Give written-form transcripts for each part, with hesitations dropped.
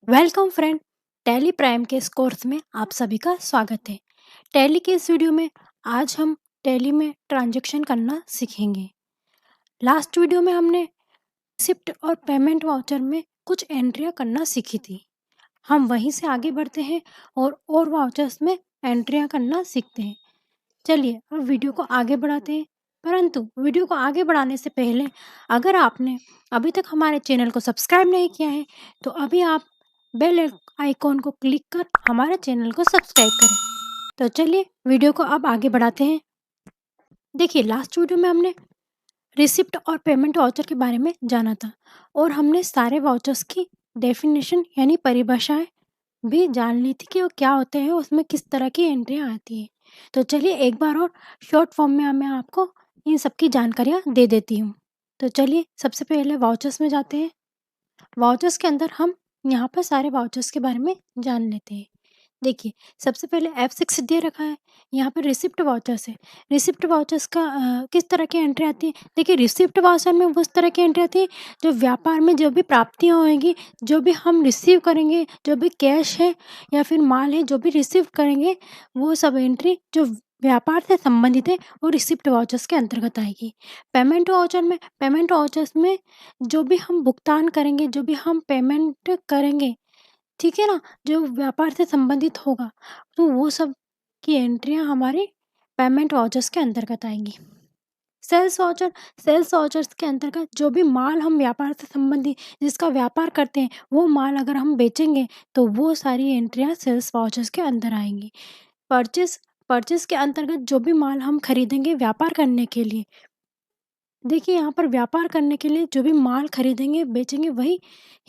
Welcome friend. Tally prime के इस course में आप सभी का स्वागत है। टैली के इस वीडियो में आज हम टैली में ट्रांजैक्शन करना सीखेंगे। लास्ट वीडियो में हमने रिसिप्ट और पेमेंट वाउचर में कुछ एंट्रियां करना सीखी थी। हम वहीं से आगे बढ़ते हैं और वाउचर्स में एंट्रियां करना सीखते हैं। चलिए अब वीडियो को आगे बढ़ाते हैं। परंतु वीडियो को आगे बढ़ाने से पहले अगर आपने अभी तक हमारे चैनल को सब्सक्राइब नहीं किया है तो अभी आप बेल आइकॉन को क्लिक कर हमारे चैनल को सब्सक्राइब करें। तो चलिए वीडियो को अब आगे बढ़ाते हैं। देखिए लास्ट वीडियो में हमने रिसिप्ट और पेमेंट वाउचर के बारे में जाना था और हमने सारे वाउचर्स की डेफिनेशन यानी परिभाषाएं भी जान ली थी कि वो क्या होते हैं, उसमें किस तरह की एंट्रियाँ आती हैं। तो चलिए एक बार और शॉर्ट फॉर्म में मैं आपको इन सब की जानकारियाँ दे देती हूँ। तो चलिए सबसे पहले वाउचर्स में जाते हैं। वाउचर्स के अंदर हम यहाँ पर सारे वाउचर्स के बारे में जान लेते हैं। देखिए सबसे पहले F6 दे रखा है, यहाँ पर रिसिप्ट वाउचर्स है। रिसिप्ट वाउचर्स का किस तरह की एंट्री आती है? देखिए रिसिप्ट वाउचर में उस तरह की एंट्री आती है जो व्यापार में जो भी प्राप्तियाँ होएगी, जो भी हम रिसीव करेंगे, जो भी कैश है या फिर माल है जो भी रिसीव करेंगे, वो सब एंट्री जो व्यापार से संबंधित है वो रिसिप्ट वाउचर्स के अंतर्गत आएगी। पेमेंट वाउचर्स में जो भी हम भुगतान करेंगे, जो भी हम पेमेंट करेंगे, ठीक है ना? जो व्यापार से संबंधित होगा, तो वो सब की एंट्रियाँ हमारी पेमेंट वाउचर्स के अंतर्गत आएँगी। सेल्स वाउचर्स के अंतर्गत जो भी माल हम व्यापार से संबंधित जिसका व्यापार करते हैं, वो माल अगर हम बेचेंगे, तो वो सारी एंट्रियाँ सेल्स वाउचर्स के अंदर आएँगी। परचेज़ परचेज़ के अंतर्गत जो भी माल हम खरीदेंगे व्यापार करने के लिए, देखिए यहाँ पर व्यापार करने के लिए जो भी माल खरीदेंगे, बेचेंगे वही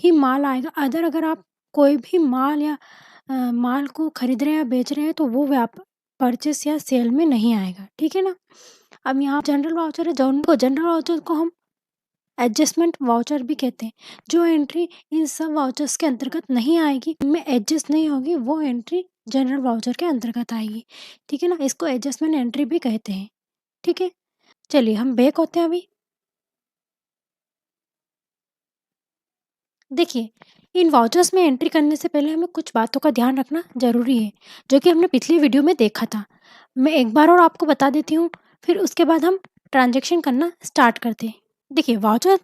ही माल आएगा। अगर आप कोई भी माल या माल को खरीद रहे हैं या बेच रहे हैं तो वो परचेस या सेल में नहीं आएगा, ठीक है ना? अब यहाँ जनरल वाउचर है, जनरल वाउचर को हम एडजस्टमेंट वाउचर भी कहते हैं। जो एंट्री इन सब वाउचर्स के अंतर्गत नहीं आएगी, इनमें एडजस्ट नहीं होगी, वो एंट्री जनरल वाउचर के अंतर्गत आएगी, ठीक है ना? इसको एडजस्टमेंट एंट्री भी कहते हैं, ठीक है? चलिए हम बैक होते हैं अभी। देखिए, इन वाउचर्स में एंट्री करने से पहले हमें कुछ बातों का ध्यान रखना ज़रूरी है, जो कि हमने पिछली वीडियो में देखा था। मैं एक बार और आपको बता देती हूँ, फिर उसके बाद हम ट्रांज़ैक्शन करना स्टार्ट करते हैं। देखिए, वाउचर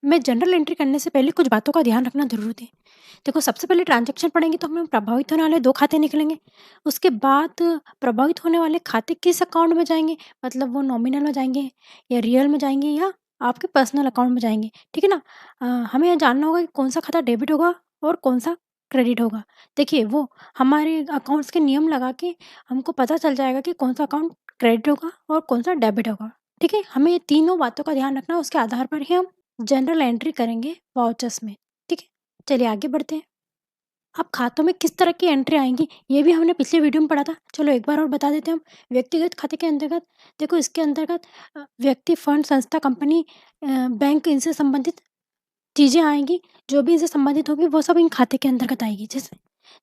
में जनरल एंट्री करने से पहले कुछ बातों का ध्यान रखना ज़रूरी है। देखो, सबसे पहले ट्रांज़ैक्शन पढ़ेंगे तो हमें प्रभावित होने वाले 2 खाते निकलेंगे। उसके बाद प्रभावित होने वाले खाते किस अकाउंट में जाएँगे, मतलब वो नॉमिनल में जाएँगे या रियल में जाएँगे या आपके पर्सनल अकाउंट में जाएँगे, ठीक है ना? हमें यह जानना होगा कि कौन-सा खाता डेबिट होगा और कौन-सा क्रेडिट होगा। देखिए, वो हमारे अकाउंट्स के नियम लगा के हमको पता चल जाएगा कि कौन-सा अकाउंट क्रेडिट होगा और कौन-सा डेबिट होगा, ठीक है? हमें ये तीनों बातों का ध्यान रखना है, उसके आधार पर ही हम जनरल एंट्री करेंगे वाउचर्स में, ठीक है? चलिए आगे बढ़ते हैं। अब खातों में किस तरह की एंट्री आएँगी, ये भी हमने पिछले वीडियो में पढ़ा था। चलो एक बार और बता देते हैं हम। व्यक्तिगत खाते के अंतर्गत देखो, इसके अंतर्गत व्यक्ति, फंड, संस्था, कंपनी, बैंक, इनसे संबंधित चीज़ें आएँगी। जो भी इनसे संबंधित होगी वो सब इन खाते के अंतर्गत आएगी। जैसे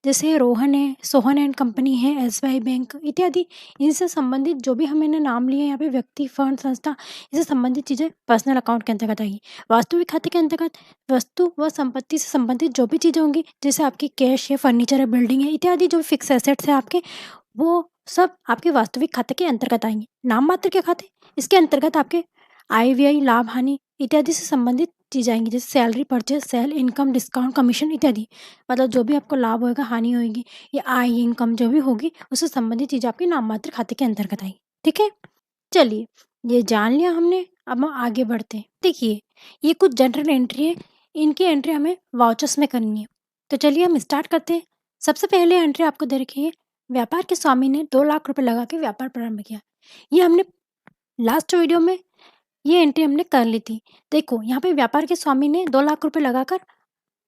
जैसे रोहन है, सोहन एंड कंपनी है, एसबीआई बैंक इत्यादि। इनसे संबंधित जो भी मैंने नाम लिए यहाँ पे, व्यक्ति, फंड, संस्था, इससे संबंधित चीज़ें पर्सनल अकाउंट के अंतर्गत आएगी। वास्तविक खाते के अंतर्गत वस्तु व संपत्ति से संबंधित जो भी चीज़ें होंगी, जैसे आपकी कैश है, फर्नीचर है, बिल्डिंग है इत्यादि, जो फिक्स एसेट्स है आपके, वो सब आपके वास्तविक खाते के अंतर्गत आएँगे। नाम मात्र के खाते, इसके अंतर्गत आपके आय, व्यय, लाभ, हानि इत्यादि से संबंधित चीज़ें आएँगी, जैसे salary, purchase, sale, income, discount, commission इत्यादि। मतलब जो भी आपको लाभ होएगा, हानि होएगी या आय, इनकम जो भी होगी, उससे संबंधित चीज़ें आपके नाम मात्र खाते के अंतर्गत आएगी, ठीक है? चलिए, ये जान लिया हमने, अब हम आगे बढ़ते हैं। देखिए, ये कुछ जनरल एंट्री है, इनकी एंट्री हमें वाउचर्स में करनी है। तो चलिए हम स्टार्ट करते हैं। सबसे पहले एंट्री आपको दे रखी है, व्यापार के स्वामी ने 2 लाख रुपए लगा के व्यापार प्रारंभ किया। ये हमने लास्ट वीडियो में ये एंट्री हमने कर ली थी। देखो, यहाँ पे व्यापार के स्वामी ने 2 लाख रुपए लगाकर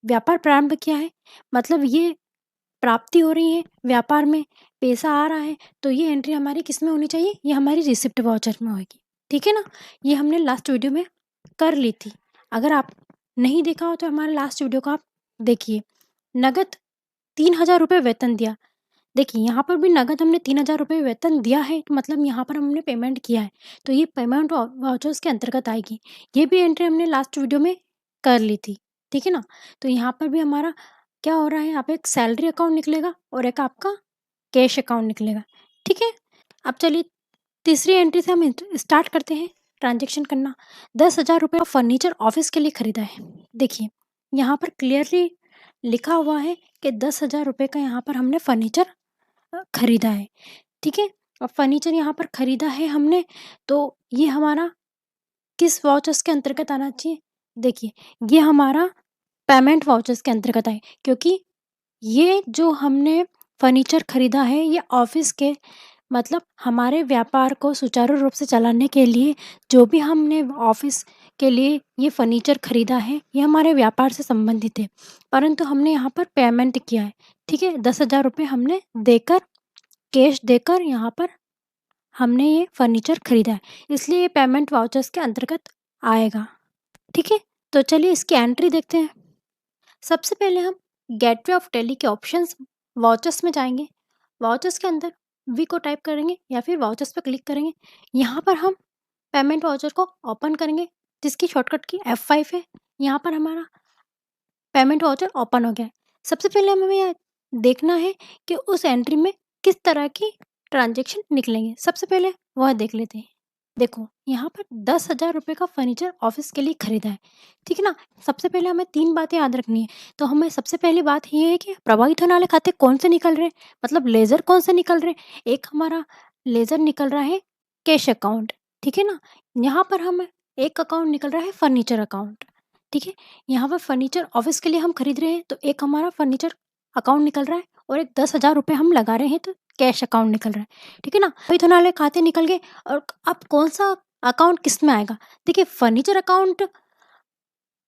व्यापार प्रारंभ किया है, मतलब ये प्राप्ति हो रही है, व्यापार में पैसा आ रहा है, तो ये एंट्री हमारी किसमें होनी चाहिए? ये हमारी रिसिप्ट वाउचर में होगी, ठीक है ना? ये हमने लास्ट वीडियो में कर ली थी। अगर आप नहीं देखा हो तो हमारे लास्ट वीडियो को आप देखिए। नगद 3000 रुपए वेतन दिया। देखिए, यहाँ पर भी नगद हमने 3000 रुपए वेतन दिया है, तो मतलब यहाँ पर हमने पेमेंट किया है, तो ये पेमेंट वाउचर्स के अंतर्गत आएगी। ये भी एंट्री हमने लास्ट वीडियो में कर ली थी, ठीक है ना? तो यहाँ पर भी हमारा क्या हो रहा है, यहाँ पे एक सैलरी अकाउंट निकलेगा और एक आपका कैश अकाउंट निकलेगा, ठीक है। अब चलिए तीसरी एंट्री से हम स्टार्ट करते हैं ट्रांजैक्शन करना। 10,000 रुपये का फर्नीचर ऑफिस के लिए खरीदा है। देखिए यहाँ पर क्लियरली लिखा हुआ है कि 10,000 रुपये का यहाँ पर हमने फर्नीचर खरीदा है, ठीक है। अब फर्नीचर यहाँ पर खरीदा है हमने, तो ये हमारा किस वाउचर्स के अंतर्गत आना चाहिए? देखिए ये हमारा पेमेंट वाउचर्स के अंतर्गत आए, क्योंकि ये जो हमने फर्नीचर खरीदा है ये ऑफिस के मतलब हमारे व्यापार को सुचारू रूप से चलाने के लिए जो भी हमने ऑफिस के लिए ये फर्नीचर खरीदा है ये हमारे व्यापार से संबंधित है, परंतु हमने यहाँ पर पेमेंट किया है, ठीक है। 10,000 रुपये हमने देकर, कैश देकर यहाँ पर हमने ये फर्नीचर खरीदा है, इसलिए ये पेमेंट वाउचर्स के अंतर्गत आएगा, ठीक है। तो चलिए इसकी एंट्री देखते हैं। सबसे पहले हम गेटवे ऑफ टैली के ऑप्शंस वाउचर्स में जाएंगे। वाउचर्स के अंदर वी को टाइप करेंगे या फिर वाउचर्स पर क्लिक करेंगे। यहाँ पर हम पेमेंट वाउचर को ओपन करेंगे जिसकी शॉर्टकट की F5 है। यहाँ पर हमारा पेमेंट वाउचर ओपन हो गया है। सबसे पहले हमें यह देखना है कि उस एंट्री में किस तरह की ट्रांजैक्शन निकलेंगे। सबसे पहले वह देख लेते हैं। देखो यहाँ पर 10,000 रुपये का फर्नीचर ऑफिस के लिए खरीदा है, ठीक है ना। सबसे पहले हमें 3 बातें याद रखनी है। तो हमें सबसे पहली बात ये है कि प्रभावित होने वाले खाते कौन से निकल रहे हैं, मतलब लेज़र कौन से निकल रहे हैं। एक हमारा लेज़र निकल रहा है कैश अकाउंट, ठीक है ना। यहाँ पर हमें एक अकाउंट निकल रहा है फर्नीचर अकाउंट, ठीक है। यहाँ पर फर्नीचर ऑफिस के लिए हम खरीद रहे हैं तो एक हमारा फर्नीचर अकाउंट निकल रहा है और एक 10,000 रुपये हम लगा रहे हैं तो कैश अकाउंट निकल रहा है, ठीक है ना। प्रभावित होने वाले खाते निकल गए। और अब कौन सा अकाउंट किस में आएगा? देखिए फर्नीचर अकाउंट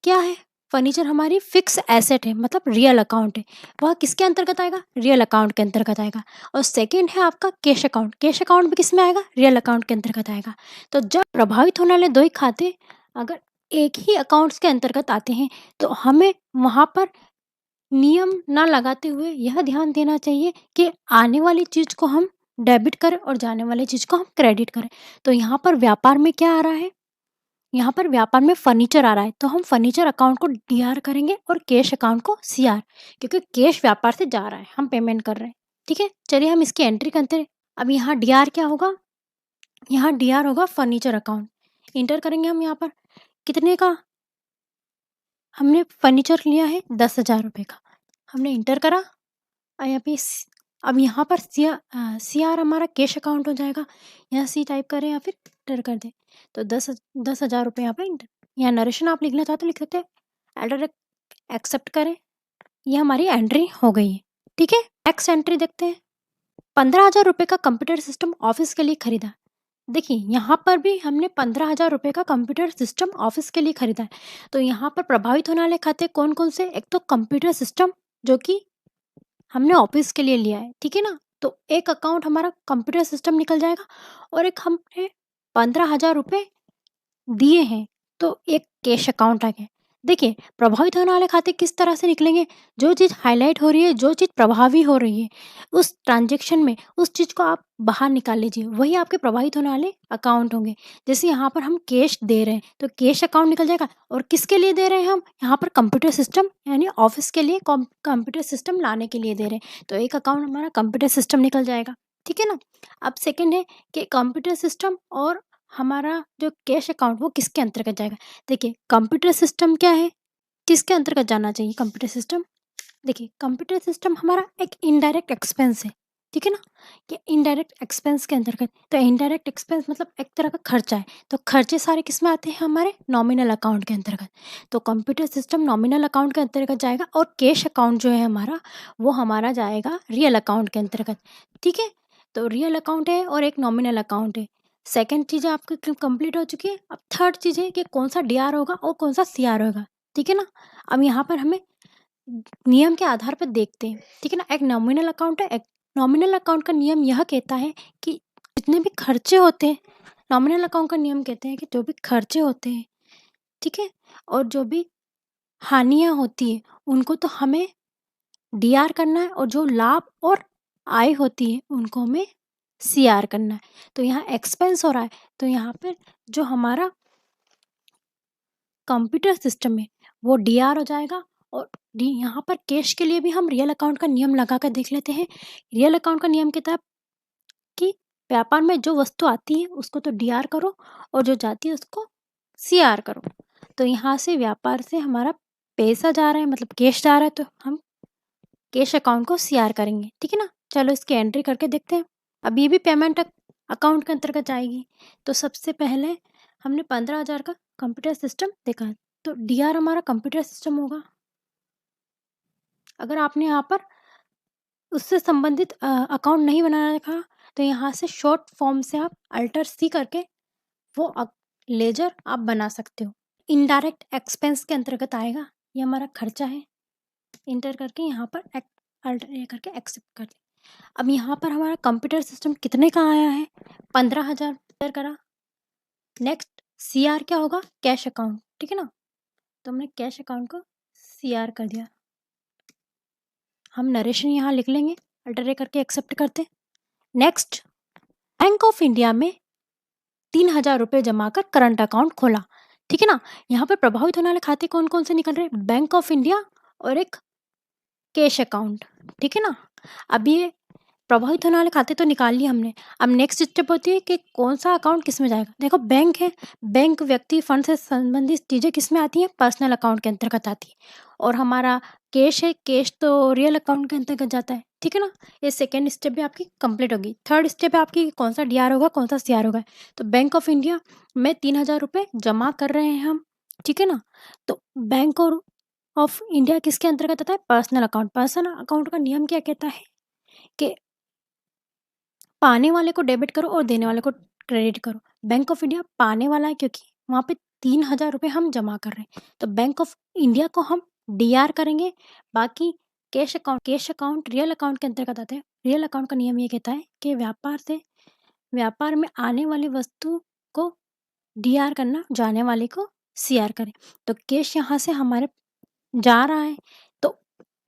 क्या है? फर्नीचर हमारी फिक्स एसेट है, मतलब रियल अकाउंट है। वह किसके अंतर्गत आएगा? रियल अकाउंट के अंतर्गत आएगा। और सेकंड है आपका कैश अकाउंट। कैश अकाउंट भी किस में आएगा? रियल अकाउंट के अंतर्गत आएगा। तो जब प्रभावित होने वाले दो ही खाते अगर एक ही अकाउंट्स के अंतर्गत आते हैं तो हमें वहाँ पर नियम ना लगाते हुए यह ध्यान देना चाहिए कि आने वाली चीज़ को हम डेबिट करें और जाने वाली चीज़ को हम क्रेडिट करें। तो यहाँ पर व्यापार में क्या आ रहा है? यहाँ पर व्यापार में फर्नीचर आ रहा है तो हम फर्नीचर अकाउंट को डीआर करेंगे और कैश अकाउंट को सीआर, क्योंकि कैश व्यापार से जा रहा है, हम पेमेंट कर रहे हैं, ठीक है। चलिए हम इसकी एंट्री करते हैं। अब यहाँ डीआर क्या होगा? यहाँ डीआर होगा फर्नीचर अकाउंट। इंटर करेंगे हम यहाँ पर कितने का हमने फर्नीचर लिया है? 10,000 रुपये का हमने इंटर करा। और यहाँ पे अब यहाँ पर सी आर हमारा कैश अकाउंट हो जाएगा। यहाँ सी टाइप करें या फिर इंटर कर दें तो 10,000 रुपये यहाँ पर इंटर। यहाँ नरेशन आप लिखना चाहते लिख सकते हैं, एडर एक्सेप्ट करें। ये हमारी एंट्री हो गई है, ठीक है। नेक्स्ट एंट्री देखते हैं। 15,000 रुपये का कंप्यूटर सिस्टम ऑफिस के लिए खरीदा। देखिए यहाँ पर भी हमने 15,000 रुपये का कंप्यूटर सिस्टम ऑफिस के लिए खरीदा है। तो यहाँ पर प्रभावित होने वाले खाते कौन कौन से? एक तो कंप्यूटर सिस्टम जो कि हमने ऑफिस के लिए लिया है, ठीक है ना। तो एक अकाउंट हमारा कंप्यूटर सिस्टम निकल जाएगा और एक हमने 15,000 रुपये दिए हैं तो एक कैश अकाउंट आ गया। देखिए प्रभावित होने वाले खाते किस तरह से निकलेंगे? जो चीज़ हाईलाइट हो रही है, जो चीज़ प्रभावी हो रही है उस ट्रांजैक्शन में, उस चीज़ को आप बाहर निकाल लीजिए, वही आपके प्रभावित होने वाले अकाउंट होंगे। जैसे यहाँ पर हम कैश दे रहे हैं तो कैश अकाउंट निकल जाएगा। और किसके लिए दे रहे हैं हम? यहाँ पर कंप्यूटर सिस्टम यानी ऑफिस के लिए कंप्यूटर सिस्टम लाने के लिए दे रहे हैं तो एक अकाउंट हमारा कंप्यूटर सिस्टम निकल जाएगा, ठीक है ना। अब सेकेंड है कि कंप्यूटर सिस्टम और हमारा जो कैश अकाउंट वो किसके अंतर्गत जाएगा? देखिए कंप्यूटर सिस्टम क्या है, किसके अंतर्गत जाना चाहिए कंप्यूटर सिस्टम? देखिए कंप्यूटर सिस्टम हमारा एक इनडायरेक्ट एक्सपेंस है, ठीक है ना। ये इनडायरेक्ट एक्सपेंस के अंतर्गत, तो इनडायरेक्ट एक्सपेंस मतलब एक तरह का खर्चा है। तो खर्चे सारे किस में आते हैं? हमारे नॉमिनल अकाउंट के अंतर्गत। तो कंप्यूटर सिस्टम नॉमिनल अकाउंट के अंतर्गत जाएगा और कैश अकाउंट जो है हमारा वो हमारा जाएगा रियल अकाउंट के अंतर्गत, ठीक है। तो रियल अकाउंट है और एक नॉमिनल अकाउंट है। सेकंड चीज़ आपकी कंप्लीट हो चुकी है। अब थर्ड चीज़ है कि कौन सा डीआर होगा और कौन सा सीआर होगा, ठीक है ना। अब यहाँ पर हमें नियम के आधार पर देखते हैं, ठीक है ना। एक नॉमिनल अकाउंट है। एक नॉमिनल अकाउंट का नियम यह कहता है कि जितने भी खर्चे होते हैं, नॉमिनल अकाउंट का नियम कहते हैं कि जो भी खर्चे होते हैं, ठीक है, और जो भी हानियाँ होती है उनको तो हमें डीआर करना है और जो लाभ और आय होती है उनको हमें सीआर करना है। तो यहाँ एक्सपेंस हो रहा है तो यहाँ पर जो हमारा कंप्यूटर सिस्टम है वो डीआर हो जाएगा और यहाँ पर कैश के लिए भी हम रियल अकाउंट का नियम लगा कर देख लेते हैं। रियल अकाउंट का नियम कहता है कि व्यापार में जो वस्तु आती है उसको तो डीआर करो और जो जाती है उसको सीआर करो। तो यहाँ से व्यापार से हमारा पैसा जा रहा है, मतलब कैश जा रहा है, तो हम कैश अकाउंट को सीआर करेंगे, ठीक है ना। चलो इसकी एंट्री करके देखते हैं। अब ये भी पेमेंट अकाउंट के अंतर्गत जाएगी। तो सबसे पहले हमने 15,000 का कंप्यूटर सिस्टम देखा, तो डीआर हमारा कंप्यूटर सिस्टम होगा। अगर आपने यहाँ पर उससे संबंधित अकाउंट नहीं बनाना रखा तो यहाँ से शॉर्ट फॉर्म से आप अल्टर सी करके वो लेजर आप बना सकते हो। इनडायरेक्ट एक्सपेंस के अंतर्गत आएगा, ये हमारा खर्चा है। इंटर करके यहाँ पर अल्टर ये करके एक्सेप्ट कर दे। अब यहाँ पर हमारा कंप्यूटर सिस्टम कितने का आया है, 15,000 करा। नेक्स्ट सीआर क्या होगा, कैश अकाउंट, ठीक है ना। तो हमने कैश अकाउंट को सीआर कर दिया। हम नरेशन यहाँ लिख लेंगे, अल्टर करके एक्सेप्ट करते। नेक्स्ट बैंक ऑफ इंडिया में 3,000 रुपये जमा कर करंट अकाउंट खोला, ठीक है ना। यहाँ पर प्रभावित होने वाले खाते कौन कौन से निकल रहे हैं, बैंक ऑफ इंडिया और एक कैश अकाउंट, ठीक है ना। अब ये प्रभावित होने वाले खाते तो निकाल लिए हमने। अब नेक्स्ट स्टेप होती है कि कौन सा अकाउंट किस में जाएगा। देखो बैंक है, बैंक व्यक्ति फंड से संबंधित चीज़ें किस में आती हैं, पर्सनल अकाउंट के अंतर्गत आती है। और हमारा कैश है, कैश तो रियल अकाउंट के अंतर्गत जाता है, ठीक है ना। ये सेकेंड स्टेप भी आपकी कंप्लीट होगी। थर्ड स्टेप है आपकी कौन सा डीआर होगा, कौन सा सीआर होगा। तो बैंक ऑफ इंडिया में 3,000 रुपये जमा कर रहे हैं हम, ठीक है ना। तो बैंक ऑफ इंडिया किसके अंतर्गत आता है, पर्सनल अकाउंट। पर्सनल अकाउंट का नियम क्या कहता है कि पाने वाले को डेबिट करो और देने वाले को क्रेडिट करो। बैंक ऑफ इंडिया पाने वाला है क्योंकि वहाँ पे 3,000 रुपये हम जमा कर रहे हैं, तो बैंक ऑफ इंडिया को हम डीआर करेंगे। बाकी कैश अकाउंट रियल अकाउंट के अंतर्गत आते हैं। रियल अकाउंट का नियम ये कहता है कि व्यापार में आने वाली वस्तु को डीआर करना, जाने वाले को सीआर करें। तो कैश यहाँ से हमारे जा रहा है तो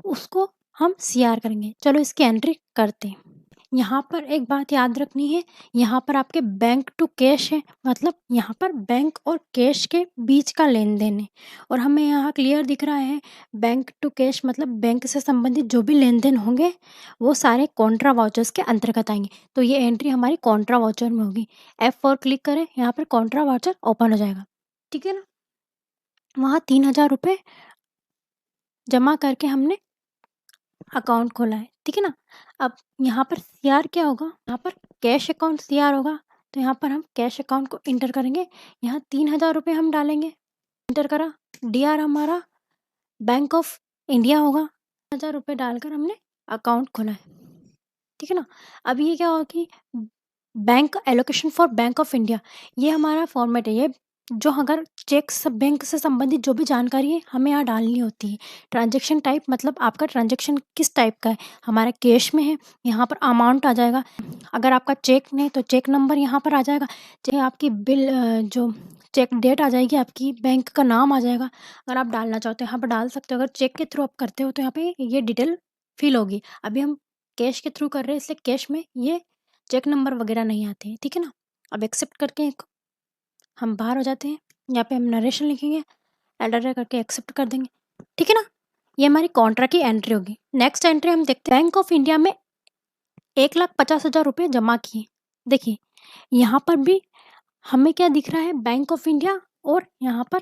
उसको हम सीआर करेंगे। चलो इसकी एंट्री करते हैं। यहाँ पर एक बात याद रखनी है, यहाँ पर आपके बैंक टू कैश है, मतलब यहाँ पर बैंक और कैश के बीच का लेन देन है। और हमें यहाँ क्लियर दिख रहा है बैंक टू कैश, मतलब बैंक से संबंधित जो भी लेन देन होंगे वो सारे कॉन्ट्रा वाउचर्स के अंतर्गत आएंगे। तो ये एंट्री हमारी कॉन्ट्रा वाउचर में होगी। F4 क्लिक करें, यहाँ पर कॉन्ट्रा वाउचर ओपन हो जाएगा, ठीक है ना। वहाँ 3,000 रुपये जमा करके हमने अकाउंट खोला है, ठीक है ना। अब यहाँ पर सीआर क्या होगा, यहाँ पर कैश अकाउंट सीआर होगा। तो यहाँ पर हम कैश अकाउंट को इंटर करेंगे। यहाँ 3,000 रुपये हम डालेंगे, इंटर करा। डीआर हमारा बैंक ऑफ इंडिया होगा। 3,000 रुपये डालकर हमने अकाउंट खोला है, ठीक है ना। अब ये क्या होगा कि bank allocation for bank of India, ये हमारा फॉर्मेट है। ये जो अगर चेक बैंक से संबंधित जो भी जानकारी है हमें यहाँ डालनी होती है। ट्रांजैक्शन टाइप, मतलब आपका ट्रांजैक्शन किस टाइप का है, हमारा कैश में है, यहाँ पर अमाउंट आ जाएगा। अगर आपका चेक नहीं तो चेक नंबर यहाँ पर आ जाएगा। चाहे आपकी बिल जो चेक डेट आ जाएगी, आपकी बैंक का नाम आ जाएगा। अगर आप डालना चाहते हो यहाँ पर डाल सकते हो। अगर चेक के थ्रू आप करते हो तो यहाँ पे ये डिटेल फिल होगी। अभी हम कैश के थ्रू कर रहे हैं, इसलिए कैश में ये चेक नंबर वगैरह नहीं आते हैं, ठीक है ना। अब एक्सेप्ट करके हम बाहर हो जाते हैं। यहाँ पे हम नरेशन लिखेंगे, एडर करके एक्सेप्ट कर देंगे, ठीक है ना। ये हमारी कॉन्ट्रा की एंट्री होगी। नेक्स्ट एंट्री हम देखते हैं, बैंक ऑफ इंडिया में 1,50,000 रुपये जमा किए। देखिए यहाँ पर भी हमें क्या दिख रहा है, बैंक ऑफ इंडिया और यहाँ पर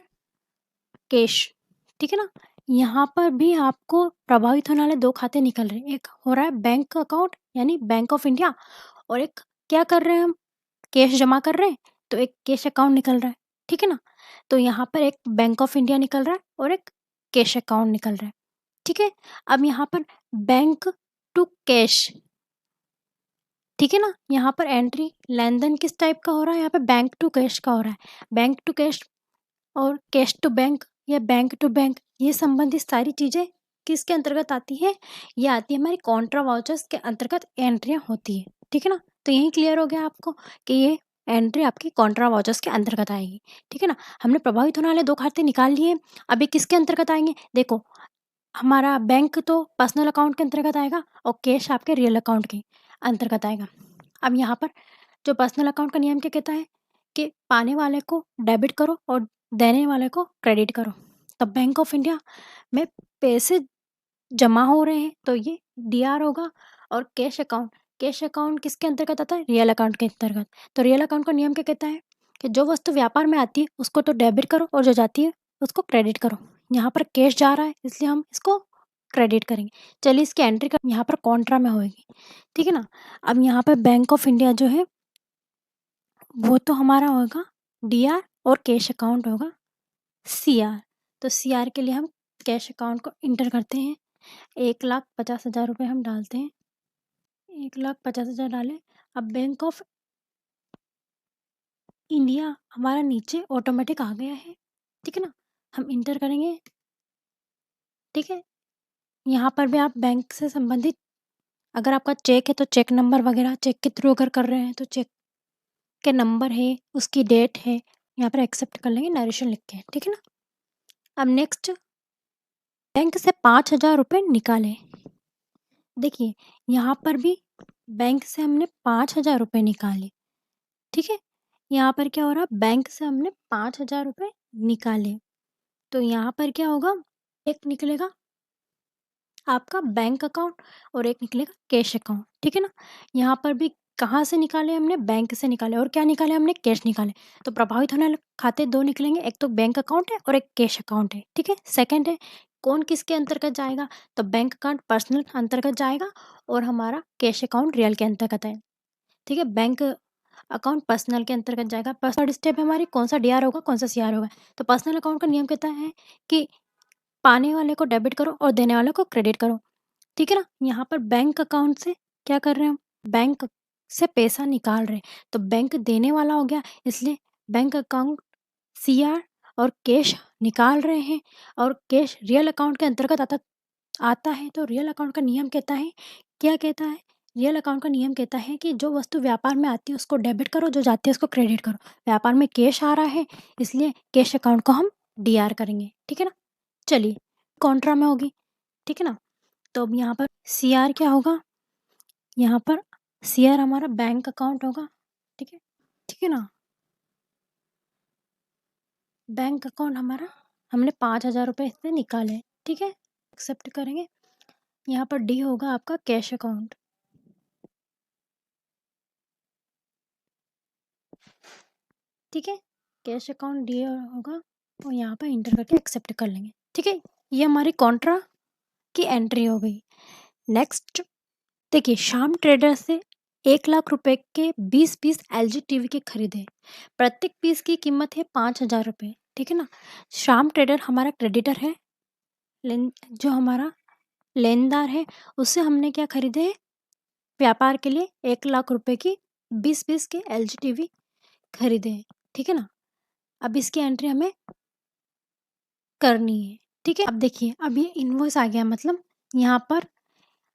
कैश, ठीक है ना। यहाँ पर भी आपको प्रभावित होने वाले दो खाते निकल रहे हैं। एक हो रहा है बैंक अकाउंट यानी बैंक ऑफ इंडिया, और एक क्या कर रहे हैं हम, कैश जमा कर रहे हैं, तो एक कैश अकाउंट निकल रहा है, ठीक है ना। तो यहाँ पर एक बैंक ऑफ इंडिया निकल रहा है और एक कैश अकाउंट निकल रहा है, ठीक है। अब यहाँ पर बैंक टू कैश, ठीक है ना। यहाँ पर एंट्री लेन देन किस टाइप का हो रहा है, यहाँ पे बैंक टू कैश का हो रहा है। बैंक टू कैश और कैश टू बैंक या बैंक टू बैंक, ये संबंधित सारी चीज़ें किसके अंतर्गत आती है, ये आती है हमारी कॉन्ट्रा वाउचर्स के अंतर्गत एंट्रियाँ होती है, ठीक है ना। तो यही क्लियर हो गया आपको कि ये एंट्री आपकी कॉन्ट्रा वाउचर्स के अंतर्गत आएगी, ठीक है ना। हमने प्रभावित होने वाले दो खाते निकाल लिए। अभी किसके अंतर्गत आएंगे, देखो हमारा बैंक तो पर्सनल अकाउंट के अंतर्गत आएगा और कैश आपके रियल अकाउंट के अंतर्गत आएगा। अब यहाँ पर जो पर्सनल अकाउंट का नियम क्या कहता है कि पाने वाले को डेबिट करो और देने वाले को क्रेडिट करो। तो बैंक ऑफ इंडिया में पैसे जमा हो रहे हैं तो ये डीआर होगा। और कैश अकाउंट किसके अंतर्गत आता है? रियल अकाउंट के अंतर्गत। तो रियल अकाउंट का नियम क्या कहता है कि जो वस्तु व्यापार में आती है उसको तो डेबिट करो और जो जाती है उसको क्रेडिट करो। यहाँ पर कैश जा रहा है इसलिए हम इसको क्रेडिट करेंगे। चलिए इसकी एंट्री कर यहाँ पर कॉन्ट्रा में होगी, ठीक है ना। अब यहाँ पर बैंक ऑफ इंडिया जो है वो तो हमारा होगा डीआर और कैश अकाउंट होगा सीआर। तो सीआर के लिए हम कैश अकाउंट को इंटर करते हैं। 1,50,000 रुपये हम डालते हैं। 1,50,000 डालें। अब बैंक ऑफ इंडिया हमारा नीचे ऑटोमेटिक आ गया है, ठीक है ना। हम इंटर करेंगे, ठीक है। यहाँ पर भी आप बैंक से संबंधित अगर आपका चेक है तो चेक नंबर वगैरह चेक के थ्रू अगर कर रहे हैं तो चेक के नंबर है, उसकी डेट है, यहाँ पर एक्सेप्ट कर लेंगे नरेशन लिख के, ठीक है ना। अब नेक्स्ट बैंक से 5,000 रुपये निकालें। देखिए यहाँ पर भी बैंक से हमने 5,000 रुपये निकाले, ठीक है। यहाँ पर क्या हो रहा, बैंक से हमने 5,000 रुपये निकाले तो यहाँ पर क्या होगा, एक निकलेगा आपका बैंक अकाउंट और एक निकलेगा कैश अकाउंट, ठीक है ना। यहाँ पर भी कहाँ से निकाले हमने, बैंक से निकाले और क्या निकाले हमने, कैश निकाले। तो प्रभावित होने वाले खाते दो निकलेंगे, एक तो बैंक अकाउंट है और एक कैश अकाउंट है, ठीक है। सेकंड है कौन किसके अंतर्गत जाएगा, तो बैंक अकाउंट पर्सनल अंतर्गत जाएगा और हमारा कैश अकाउंट रियल के अंतर्गत है, ठीक है। बैंक अकाउंट पर्सनल के अंतर्गत जाएगा। फर्स्ट स्टेप है हमारी कौन सा डीआर होगा कौन सा सीआर होगा। तो पर्सनल अकाउंट का नियम कहता है कि पाने वाले को डेबिट करो और देने वाले को क्रेडिट करो, ठीक है ना। यहाँ पर बैंक अकाउंट से क्या कर रहे हैं हम, बैंक से पैसा निकाल रहे हैं तो बैंक देने वाला हो गया, इसलिए बैंक अकाउंट सीआर और कैश निकाल रहे हैं और कैश रियल अकाउंट के अंतर्गत आता है। तो रियल अकाउंट का नियम कहता है, क्या कहता है, रियल अकाउंट का नियम कहता है कि जो वस्तु व्यापार में आती है उसको डेबिट करो, जो जाती है उसको क्रेडिट करो। व्यापार में कैश आ रहा है इसलिए कैश अकाउंट को हम डीआर करेंगे, ठीक है ना। चलिए कॉन्ट्रा में होगी, ठीक है ना। तो अब यहाँ पर सीआर क्या होगा, यहाँ पर सीआर हमारा बैंक अकाउंट होगा, ठीक है, ठीक है ना। बैंक अकाउंट हमारा हमने 5,000 रुपये इससे निकाले, ठीक है, एक्सेप्ट करेंगे। यहाँ पर डी होगा आपका कैश अकाउंट, ठीक है, कैश अकाउंट डी होगा और यहाँ पर इंटर करके एक्सेप्ट कर लेंगे, ठीक है। ये हमारी कॉन्ट्रा की एंट्री हो गई। नेक्स्ट देखिए श्याम ट्रेडर से 1,00,000 रुपए के 20 पीस एलजी टीवी के खरीदे। प्रत्येक पीस की कीमत है 5,000 रुपये, ठीक है ना। श्याम ट्रेडर हमारा क्रेडिटर है, जो हमारा लेनदार है उससे हमने क्या खरीदे है, व्यापार के लिए 1,00,000 रुपए की 20 पीस के एलजी टीवी खरीदे हैं, ठीक है ना। अब इसकी एंट्री हमें करनी है, ठीक है। अब देखिए अब ये इनवॉइस आ गया, मतलब यहाँ पर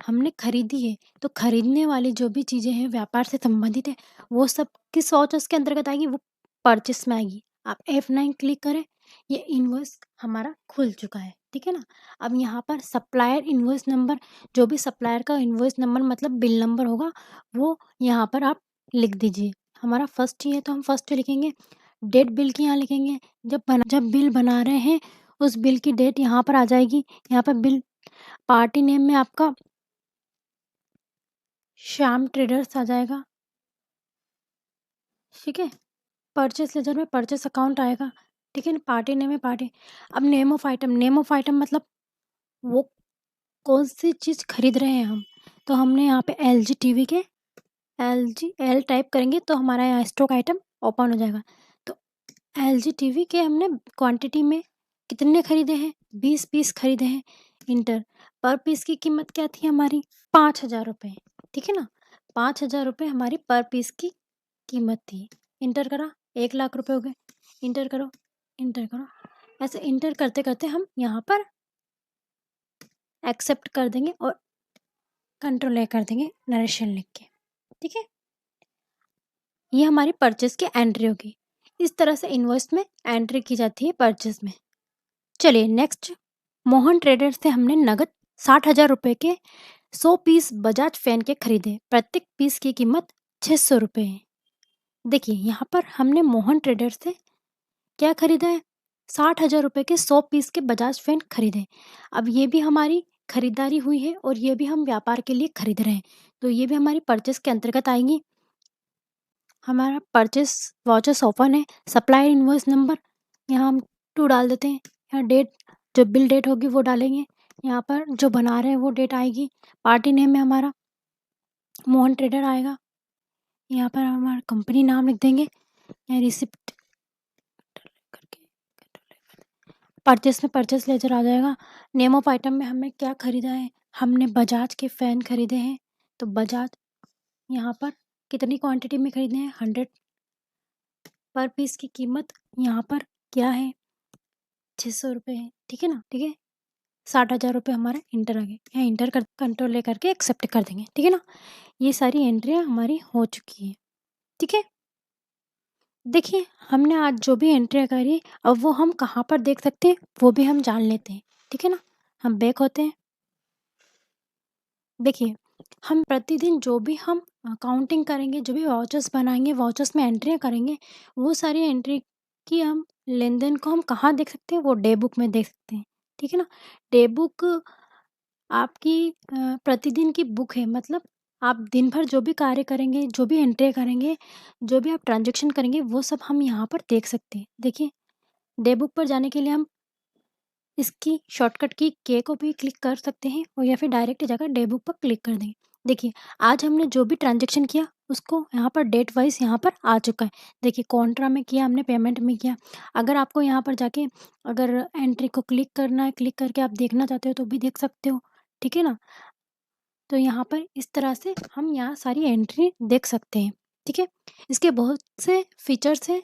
हमने खरीदी है तो खरीदने वाली जो भी चीज़ें हैं व्यापार से संबंधित है वो सब किस वाउचर्स के अंतर्गत आएगी, वो परचेस में आएगी। आप F9 क्लिक करें, ये इनवॉइस हमारा खुल चुका है, ठीक है ना। अब यहाँ पर सप्लायर इनवॉइस नंबर, जो भी सप्लायर का इनवॉइस नंबर मतलब बिल नंबर होगा वो यहाँ पर आप लिख दीजिए। हमारा फर्स्ट ही है तो हम फर्स्ट लिखेंगे। डेट बिल की यहाँ लिखेंगे, जब बिल बना रहे हैं उस बिल की डेट यहाँ पर आ जाएगी। यहाँ पर बिल पार्टी नेम में आपका श्याम ट्रेडर्स आ जाएगा, ठीक है। परचेस लेजर में परचेस अकाउंट आएगा, ठीक है ना। पार्टी नेम है पार्टी। अब नेम ऑफ आइटम मतलब वो कौन सी चीज़ खरीद रहे हैं हम, तो हमने यहाँ पे एलजी टीवी के एल टाइप करेंगे तो हमारा यहाँ स्टॉक आइटम ओपन हो जाएगा। तो एलजी टीवी के हमने क्वांटिटी में कितने खरीदे हैं, 20 पीस खरीदे हैं, इंटर। पर पीस की कीमत क्या थी हमारी, 5,000 रुपये, ठीक है ना। 5,000 रुपये हमारी पर पीस की कीमत थी। इंटर करा, 1,00,000 रुपये हो गए, इंटर करो, इंटर करो। ऐसे इंटर करते करते हम यहाँ पर एक्सेप्ट कर देंगे और कंट्रोल ए कर देंगे नरेशन लिख के, ठीक है। ये हमारी परचेस की एंट्री होगी। इस तरह से इनवॉइस में एंट्री की जाती है परचेस में। चलिए नेक्स्ट, मोहन ट्रेडर से हमने नगद 60,000 रुपये के 100 पीस बजाज फैन के खरीदे। प्रत्येक पीस की कीमत 600 रुपये है। देखिए यहाँ पर हमने मोहन ट्रेडर से क्या खरीदा है, 60,000 रुपये के 100 पीस के बजाज फैन खरीदे। अब ये भी हमारी खरीदारी हुई है और ये भी हम व्यापार के लिए खरीद रहे हैं, तो ये भी हमारी परचेस के अंतर्गत आएंगी। हमारा परचेस वाउचर्स ओपन है, सप्लायर इनवॉइस नंबर यहाँ हम 2 डाल देते हैं, यहाँ डेट जो बिल डेट होगी वो डालेंगे, यहाँ पर जो बना रहे हैं वो डेट आएगी, पार्टी नेम में हमारा मोहन ट्रेडर आएगा, यहाँ पर हमारा कंपनी नाम लिख देंगे, यहाँ रिसिप्ट करके परचेस में परचेस लेजर आ जाएगा। नेम ऑफ आइटम में हमें क्या खरीदा है, हमने बजाज के फ़ैन खरीदे हैं, तो बजाज यहाँ पर कितनी क्वांटिटी में खरीदे हैं, 100 पर पीस की कीमत यहाँ पर क्या है, 600 रुपये है, ठीक है ना, ठीक है। 60,000 रुपये हमारा इंटर आ गए, यहाँ इंटर कर कंट्रोल ले करके एक्सेप्ट कर देंगे, ठीक है ना। ये सारी एंट्रियाँ हमारी हो चुकी है, ठीक है। देखिए हमने आज जो भी एंट्रियाँ करी अब वो हम कहाँ पर देख सकते हैं वो भी हम जान लेते हैं, ठीक है ना। हम बैक होते हैं। देखिए हम प्रतिदिन जो भी हम काउंटिंग करेंगे, जो भी वाउचर्स बनाएंगे, वाउचर्स में एंट्रियाँ करेंगे, वो सारी एंट्री की हम लेन देन को हम कहाँ देख सकते हैं, वो डे बुक में देख सकते हैं, ठीक है ना। डे बुक आपकी प्रतिदिन की बुक है, मतलब आप दिन भर जो भी कार्य करेंगे, जो भी एंट्री करेंगे, जो भी आप ट्रांजेक्शन करेंगे वो सब हम यहाँ पर देख सकते हैं। देखिए डे बुक पर जाने के लिए हम इसकी शॉर्टकट की के को भी क्लिक कर सकते हैं और या फिर डायरेक्ट जाकर डे बुक पर क्लिक कर देंगे। देखिए आज हमने जो भी ट्रांजेक्शन किया उसको यहाँ पर डेट वाइज यहाँ पर आ चुका है। देखिए कॉन्ट्रा में किया हमने, पेमेंट में किया। अगर आपको यहाँ पर जाके अगर एंट्री को क्लिक करना है, क्लिक करके आप देखना चाहते हो तो भी देख सकते हो, ठीक है ना। तो यहाँ पर इस तरह से हम यहाँ सारी एंट्री देख सकते हैं, ठीक है। इसके बहुत से फीचर्स हैं,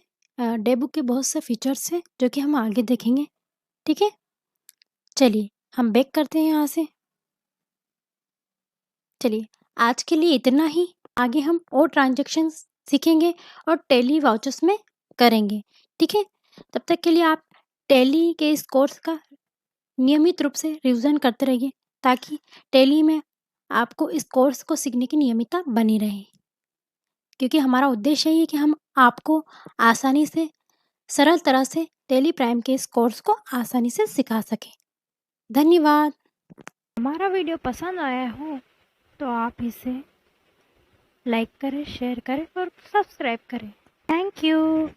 डे बुक के बहुत से फीचर्स हैं जो कि हम आगे देखेंगे, ठीक है। चलिए हम बैक करते हैं यहाँ से। चलिए आज के लिए इतना ही, आगे हम और ट्रांजेक्शन सीखेंगे और टैली वाउचर्स में करेंगे, ठीक है। तब तक के लिए आप टैली के इस कोर्स का नियमित रूप से रिवीजन करते रहिए ताकि टैली में आपको इस कोर्स को सीखने की नियमितता बनी रहे, क्योंकि हमारा उद्देश्य यही है कि हम आपको आसानी से, सरल तरह से टैली प्राइम के इस कोर्स को आसानी से सिखा सकें। धन्यवाद। हमारा वीडियो पसंद आया हो तो आप इसे लाइक करें, शेयर करें और सब्सक्राइब करें। Thank you.